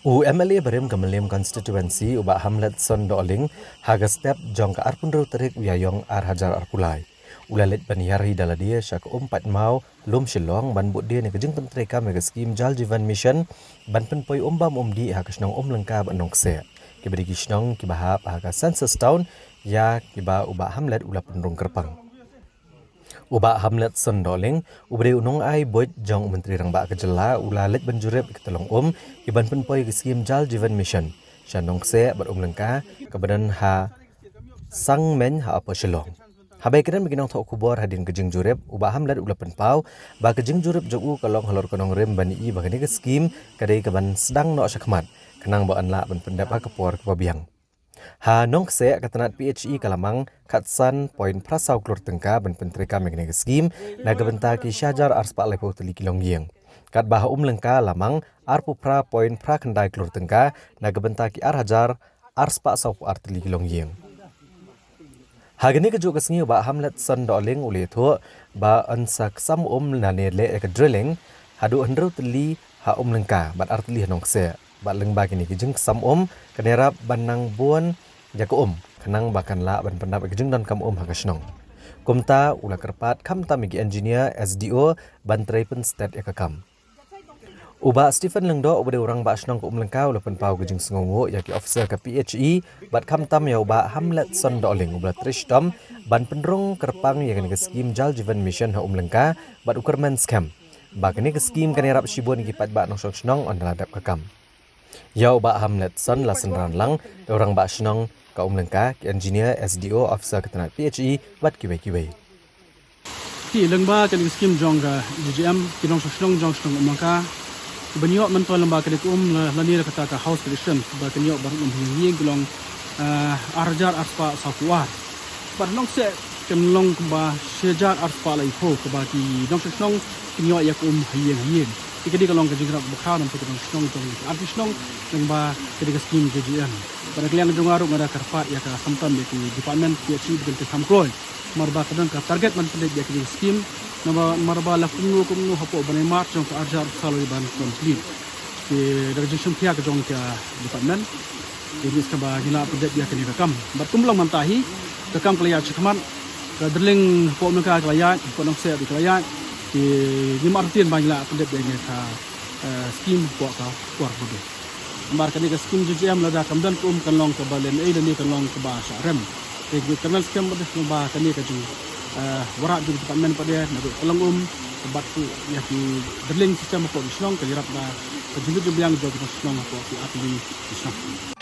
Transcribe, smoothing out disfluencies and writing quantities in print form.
UMLA Barim Gamelim Constituency ubah Hamlet Son Doling haga step jong ke arpun terik wiayong ar hajar arpulai. Ulalit baniari daladia syak umpat mau lum shilong ban bud dia ni kejeng pentreka mega skim Jal Jeevan Mission ban penpoi umbam umdi hakasnong lengkap anong se. Kibadi kisnong kibahap haga census town ya kiba ubah Hamlet ula penrung kerpang. Ubah Hamlet Sondoling, ubri unong ai boit jong menteri rangba kejela ulalit banjurep ketolong iban penpoi ke skim Jal Jeevan Mission. Shanong se bar lengka kebadan ha sang men ha apa shilong. Habai kedan beginong thok kubor hadin kejeng jurep ubah Hamlet ula penpau ba kejeng jurep jogu kalong halor konong rem bani i bagani ke skim kadai keban sedang no syakmat kenang ba anla ban pendap ha kepor kepabiang. Ha nong se katanat PHE Kalamang katsan poin prasau klur tengka ban pentreka megne skim naga benta ki syajar arspa lepo teli kilong gieng. Kat bah lengka lamang arpu pra poin pra kendai klur tengka naga benta ki ar hajar arspa sau ar teli kilong gieng. Hagani kejuk kesngi ba Hamlet Son Doling uli thu ba ansak sam nane le ke drilling hadu hendru teli ha lengka bat ar teli nong se. Bat leng bagi ni kejeng sam kenerap banang buan jako kenang bakan la ban pendap kejeng dan kam hakasnong. Kumta ula kerpat kam tamigi engineer SDO ban trepen stat yakakam. Uba Stephen Lengdo ubade orang ba asnong ko lengkau ula penpau kejeng sengongo yaki officer ke PHE bat kam tam ya uba Hamlet Son Doling ubla trishtom ban pendrung kerpang yang ke skim Jal Jeevan Mission ha lengka bat ukerman scam. Bakani ke skim kenerap shibun kipat ba nong snong on ladap kakam. Yau ba Hamlet Son la senran lang orang ba snong kaum lengka ki engineer SDO officer ketanat PHE bat kiwe. Ki lengba kan skim jong ga UGM kinong snong jong snong maka banyo man to lengba ka la ni kata ka house petition ba kanyo ba hieng kilong arjar arspa sapuar bar nong se kenlong ba sejar arspa lai ho ka ba ki nong snong kinyo ya hieng ikadi kalong kejengrak bukha nam tukang snong tong artis snong lengba kediga skim JGN pada kalian dengar ngada karpat ya ka samtam ya ki department PHE dengan kamkloi marba kadang ka target man pendek ya kediga skim nama marba la kumnu hapo banai march jong ka arjar saloi ban complete di registration pihak jong ka department jadi skaba gila pendek ya kediga kam bertumlang mantahi kakam kelaya chikman ka drilling po mereka kelaya po nong se di kelaya di martin banyak pendek dengan ka skim po ka kuar bodo mar kani ka skim JGM la da kamdan kan long ka balen ai ni kan long ka ba rem ke kanal skim bodo ba kani ka jung warak di department pada na kalong bat tu ya ki drilling sistem po snong ka jirap da ka julu biang jog snong po ki atli snong